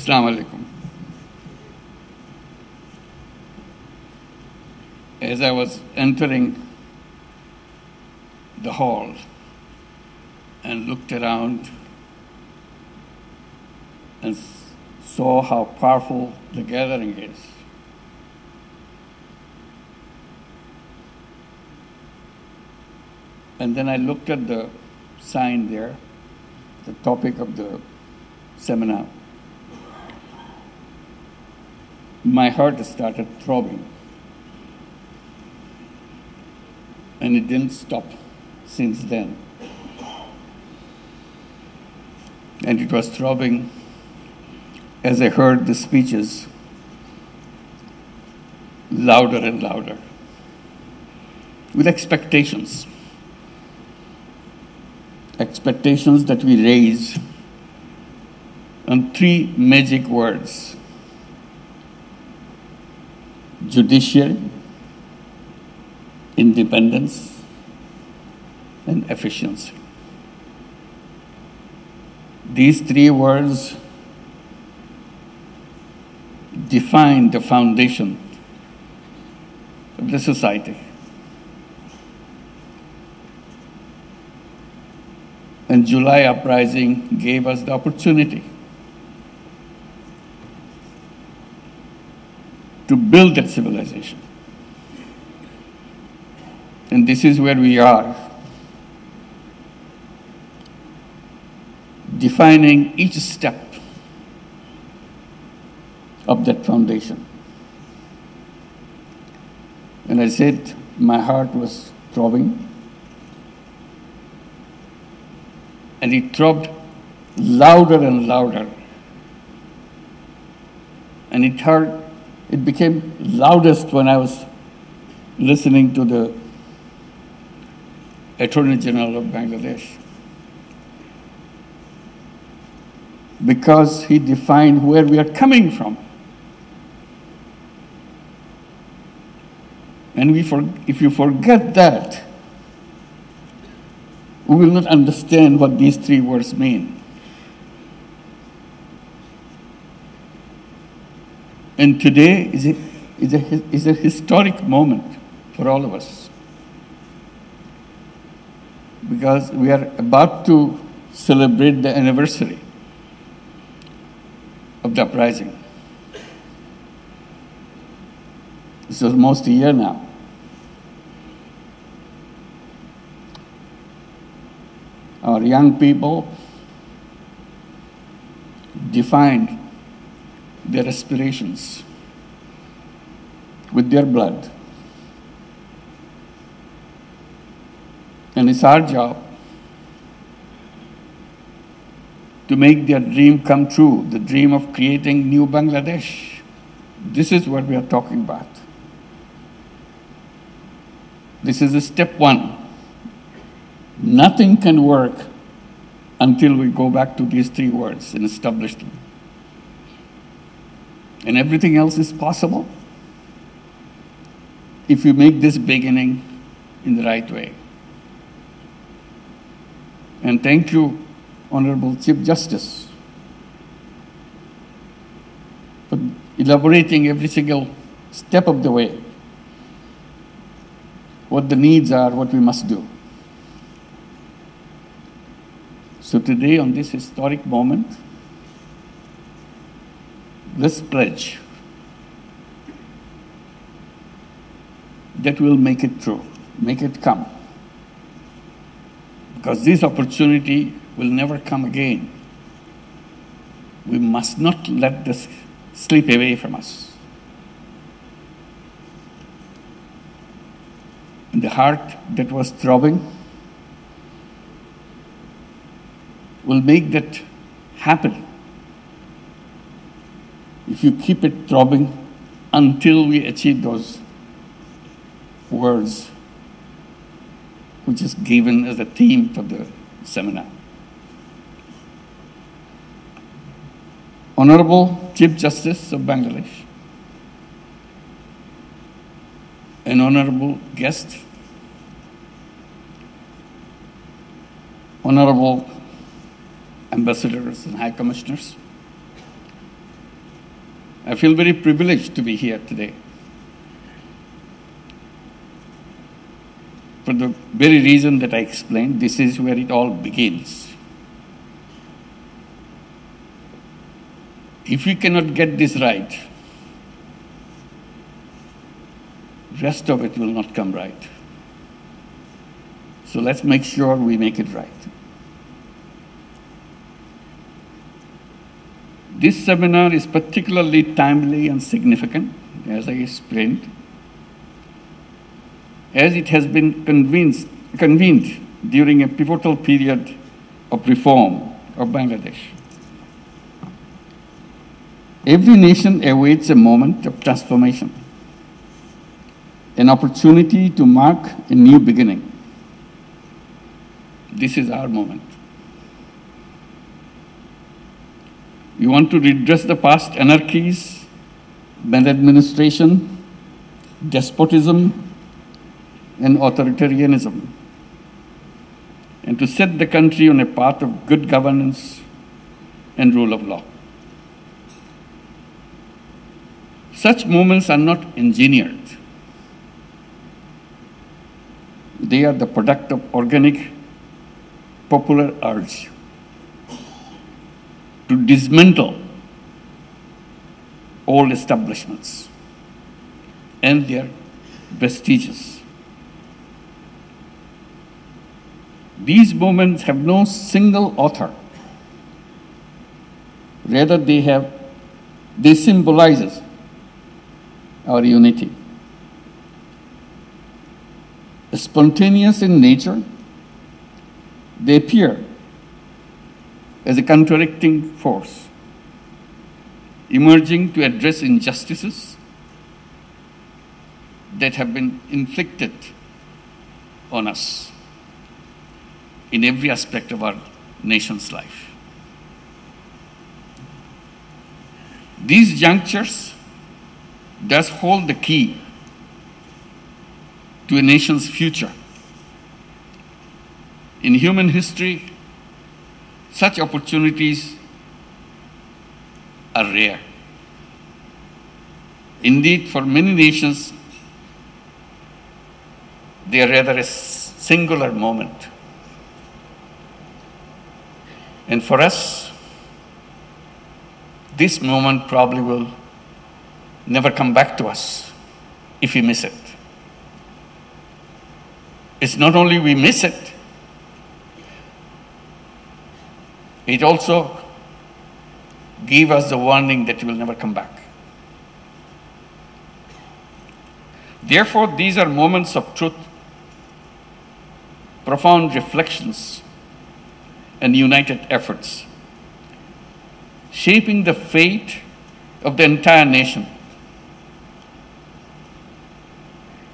Assalamu alaikum. As I was entering the hall and looked around and saw how powerful the gathering is, and then I looked at the sign there, the topic of the seminar, my heart started throbbing. And it didn't stop since then. And it was throbbing as I heard the speeches louder and louder, with expectations. Expectations that we raise on three magic words: judiciary, independence, and efficiency. These three words define the foundation of the society. And July uprising gave us the opportunity to build that civilization. And this is where we are, defining each step of that foundation. And I said my heart was throbbing, and it throbbed louder and louder. And it became loudest when I was listening to the Attorney General of Bangladesh, because he defined where we are coming from. And if you forget that, we will not understand what these three words mean. And today is a historic moment for all of us, because we are about to celebrate the anniversary of the uprising. It's almost a year now. Our young people defined their aspirations with their blood. And it's our job to make their dream come true, the dream of creating new Bangladesh. This is what we are talking about. This is a step one. Nothing can work until we go back to these three words and establish them. And everything else is possible if you make this beginning in the right way. And thank you, Honorable Chief Justice, for elaborating every single step of the way, what the needs are, what we must do. So today, on this historic moment, let's pledge that we'll make it true, make it come. Because this opportunity will never come again. We must not let this slip away from us. And the heart that was throbbing will make that happen if you keep it throbbing until we achieve those words, which is given as a theme for the seminar. Honorable Chief Justice of Bangladesh, an honorable guest, honorable ambassadors and high commissioners, I feel very privileged to be here today. For the very reason that I explained, this is where it all begins. If we cannot get this right, rest of it will not come right. So let's make sure we make it right. This seminar is particularly timely and significant, as I explained, as it has been convened during a pivotal period of reform of Bangladesh. Every nation awaits a moment of transformation, an opportunity to mark a new beginning. This is our moment. We want to redress the past anarchies, maladministration, despotism, and authoritarianism, and to set the country on a path of good governance and rule of law. Such moments are not engineered. They are the product of organic popular urge to dismantle old establishments and their vestiges. These movements have no single author. Rather, they symbolize our unity. Spontaneous in nature, they appear as a contradicting force, emerging to address injustices that have been inflicted on us in every aspect of our nation's life. These junctures thus hold the key to a nation's future. In human history, such opportunities are rare. Indeed, for many nations, they are rather a singular moment. And for us, this moment probably will never come back to us if we miss it. It's not only we miss it, it also gives us the warning that it will never come back. Therefore, these are moments of truth, profound reflections, and united efforts, shaping the fate of the entire nation.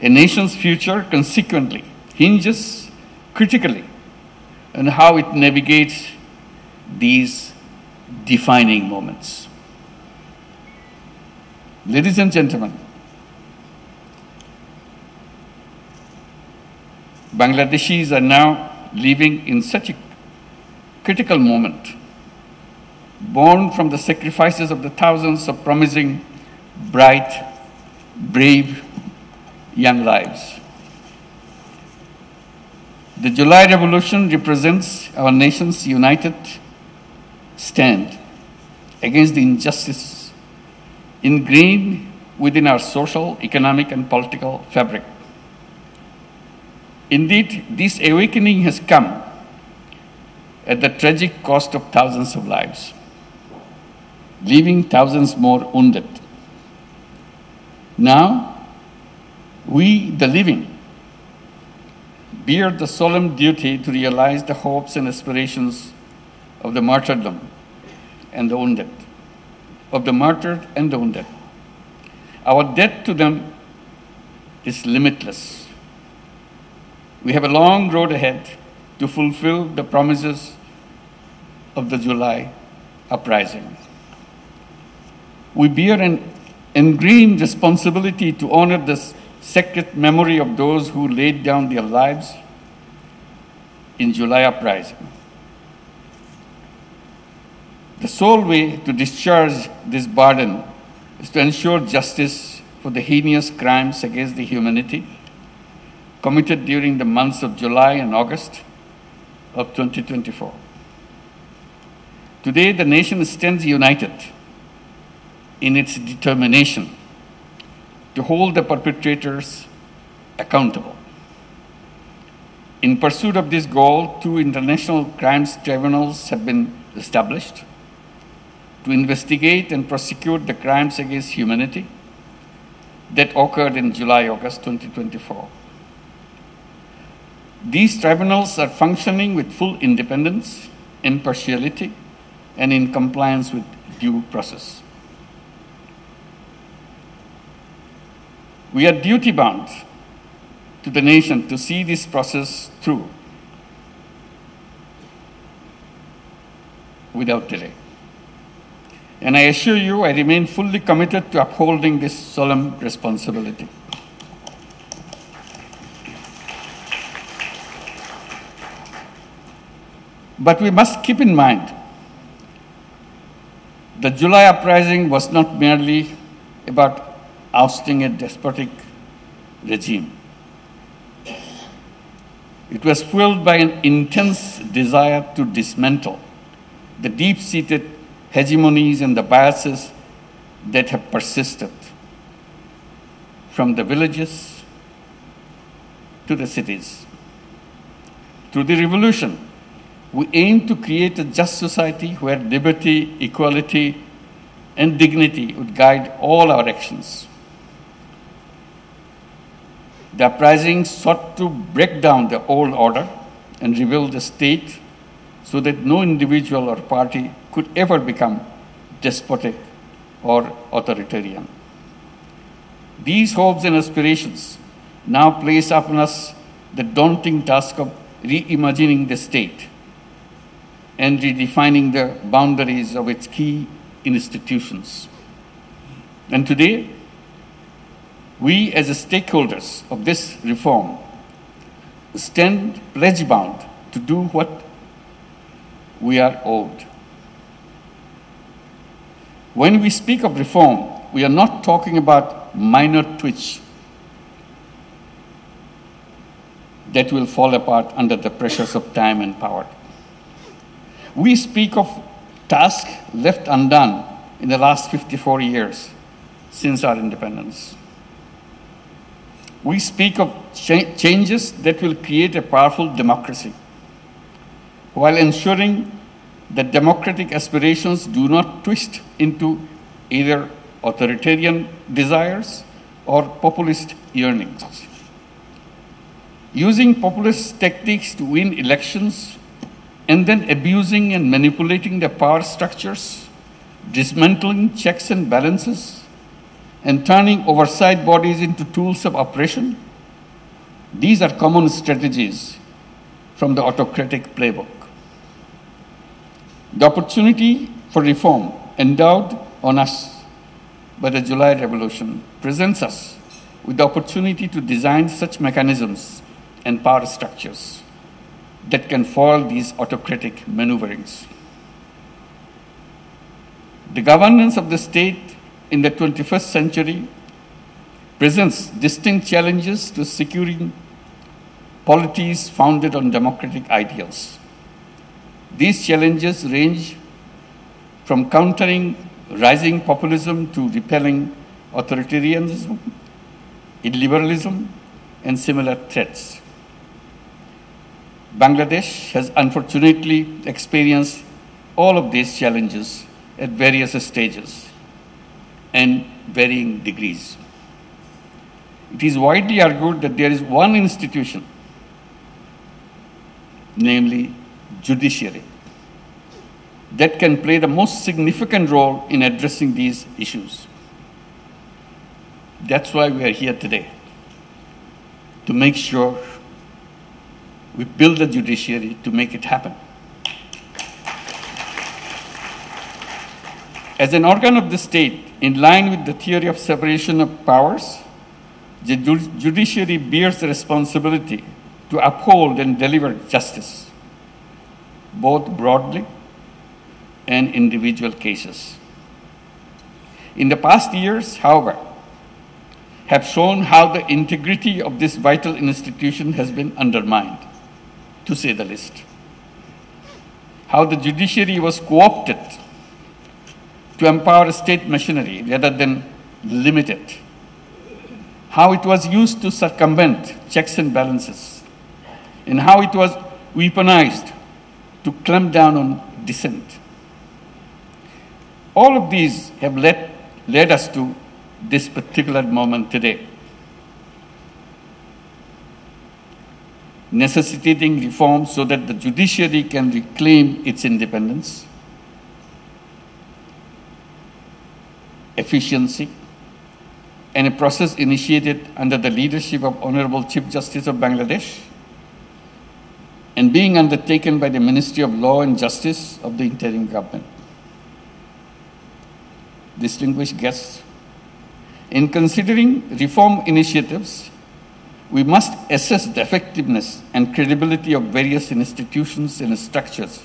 A nation's future, consequently, hinges critically on how it navigates these defining moments. Ladies and gentlemen, Bangladeshis are now living in such a critical moment, born from the sacrifices of the thousands of promising, bright, brave young lives. The July Revolution represents our nation's united stand against the injustices ingrained within our social, economic, and political fabric. Indeed, this awakening has come at the tragic cost of thousands of lives, leaving thousands more wounded. Now, we, the living, bear the solemn duty to realize the hopes and aspirations of the martyrdom and the wounded, of the martyred and the wounded. Our debt to them is limitless. We have a long road ahead to fulfill the promises of the July uprising. We bear an ingrained responsibility to honor the sacred memory of those who laid down their lives in July uprising. The sole way to discharge this burden is to ensure justice for the heinous crimes against the humanity committed during the months of July and August of 2024. Today, the nation stands united in its determination to hold the perpetrators accountable. In pursuit of this goal, 2 international crimes tribunals have been established to investigate and prosecute the crimes against humanity that occurred in July-August 2024. These tribunals are functioning with full independence, impartiality, and in compliance with due process. We are duty-bound to the nation to see this process through without delay. And I assure you, I remain fully committed to upholding this solemn responsibility. But we must keep in mind the July uprising was not merely about ousting a despotic regime. It was fueled by an intense desire to dismantle the deep-seated hegemonies and the biases that have persisted from the villages to the cities. Through the revolution, we aim to create a just society where liberty, equality, and dignity would guide all our actions. The uprising sought to break down the old order and rebuild the state so that no individual or party could ever become despotic or authoritarian. These hopes and aspirations now place upon us the daunting task of reimagining the state and redefining the boundaries of its key institutions. And today, we as stakeholders of this reform stand pledge-bound to do what we are owed. When we speak of reform, we are not talking about minor tweaks that will fall apart under the pressures of time and power. We speak of tasks left undone in the last 54 years since our independence. We speak of changes that will create a powerful democracy while ensuring that democratic aspirations do not twist into either authoritarian desires or populist yearnings. Using populist tactics to win elections and then abusing and manipulating the power structures, dismantling checks and balances, and turning oversight bodies into tools of oppression, these are common strategies from the autocratic playbook. The opportunity for reform endowed on us by the July Revolution presents us with the opportunity to design such mechanisms and power structures that can foil these autocratic maneuverings. The governance of the state in the 21st century presents distinct challenges to securing polities founded on democratic ideals. These challenges range from countering rising populism to repelling authoritarianism, illiberalism, and similar threats. Bangladesh has unfortunately experienced all of these challenges at various stages and varying degrees. It is widely argued that there is one institution, namely judiciary, that can play the most significant role in addressing these issues. That's why we are here today, to make sure we build the judiciary to make it happen. As an organ of the state, in line with the theory of separation of powers, the judiciary bears the responsibility to uphold and deliver justice, both broadly and individual cases. In the past years, however, have shown how the integrity of this vital institution has been undermined, to say the least. How the judiciary was co-opted to empower state machinery rather than limit it. How it was used to circumvent checks and balances, and how it was weaponized to clamp down on dissent. All of these have led us to this particular moment today, necessitating reform so that the judiciary can reclaim its independence, efficiency, and a process initiated under the leadership of Honorable Chief Justice of Bangladesh and being undertaken by the Ministry of Law and Justice of the interim government. Distinguished guests, in considering reform initiatives, we must assess the effectiveness and credibility of various institutions and structures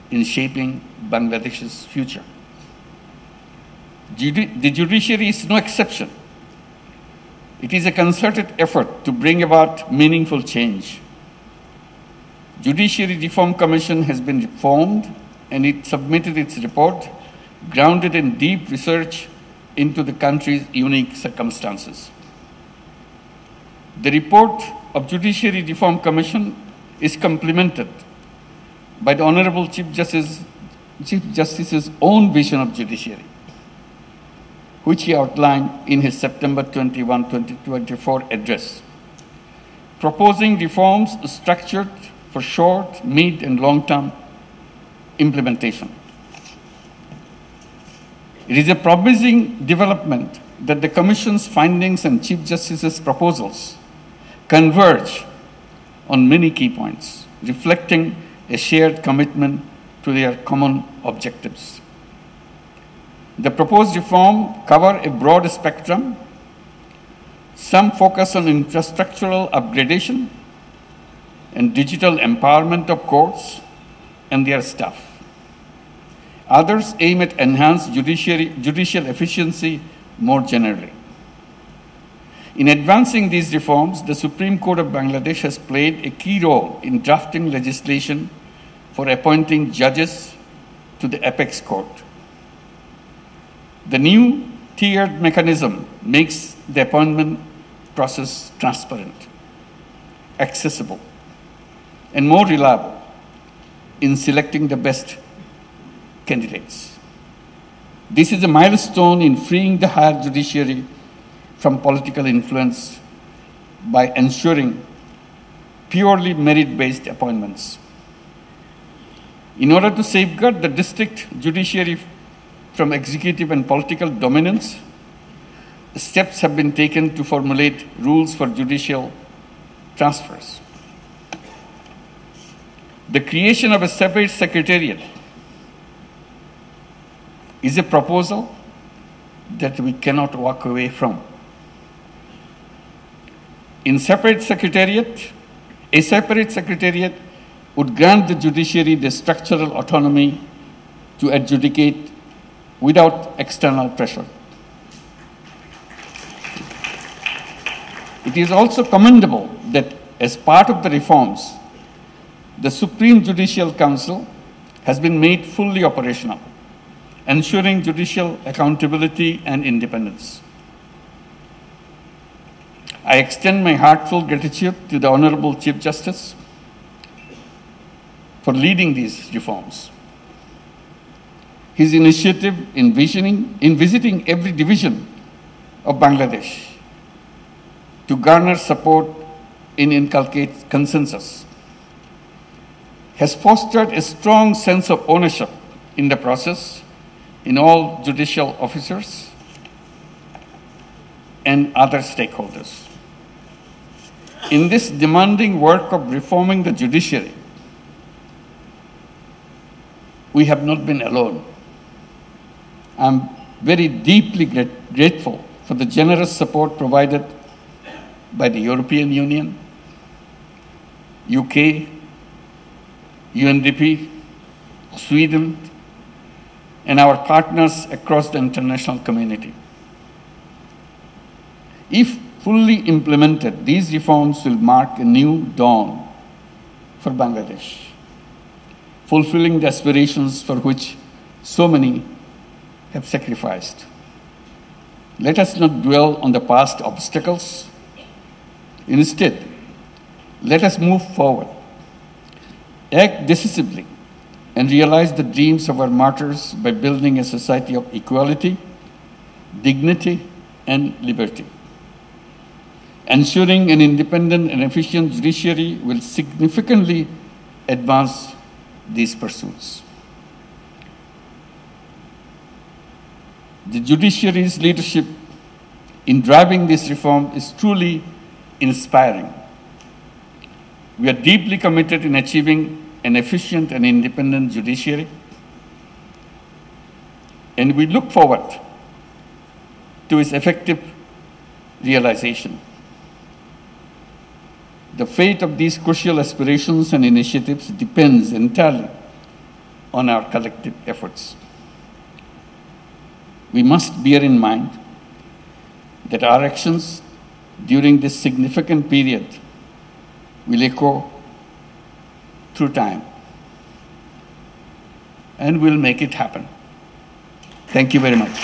in shaping Bangladesh's future. The judiciary is no exception. It is a concerted effort to bring about meaningful change. Judiciary Reform Commission has been formed and it submitted its report grounded in deep research into the country's unique circumstances. The report of Judiciary Reform Commission is complemented by the Honorable Chief Justice's own vision of judiciary, which he outlined in his September 21, 2024 address, proposing reforms structured for short, mid, and long-term implementation. It is a promising development that the Commission's findings and Chief Justice's proposals converge on many key points, reflecting a shared commitment to their common objectives. The proposed reform cover a broad spectrum. Some focus on infrastructural upgradation and digital empowerment of courts and their staff. Others aim at enhanced judicial efficiency more generally. In advancing these reforms, the Supreme Court of Bangladesh has played a key role in drafting legislation for appointing judges to the apex court. The new tiered mechanism makes the appointment process transparent, accessible, and more reliable in selecting the best candidates. This is a milestone in freeing the higher judiciary from political influence by ensuring purely merit-based appointments. In order to safeguard the district judiciary from executive and political dominance, steps have been taken to formulate rules for judicial transfers. The creation of a separate secretariat is a proposal that we cannot walk away from. A separate secretariat would grant the judiciary the structural autonomy to adjudicate without external pressure. It is also commendable that as part of the reforms, the Supreme Judicial Council has been made fully operational, ensuring judicial accountability and independence. I extend my heartfelt gratitude to the Honorable Chief Justice for leading these reforms. His initiative in visiting every division of Bangladesh to garner support and inculcate consensus has fostered a strong sense of ownership in the process in all judicial officers and other stakeholders. In this demanding work of reforming the judiciary, we have not been alone. I'm very deeply grateful for the generous support provided by the European Union, UK, UNDP, Sweden, and our partners across the international community. If fully implemented, these reforms will mark a new dawn for Bangladesh, fulfilling the aspirations for which so many have sacrificed. Let us not dwell on the past obstacles. Instead, let us move forward, act decisively, and realize the dreams of our martyrs by building a society of equality, dignity, and liberty. Ensuring an independent and efficient judiciary will significantly advance these pursuits. The judiciary's leadership in driving this reform is truly inspiring. We are deeply committed in achieving an efficient and independent judiciary, and we look forward to its effective realization. The fate of these crucial aspirations and initiatives depends entirely on our collective efforts. We must bear in mind that our actions during this significant period will echo through time, and we'll make it happen. Thank you very much.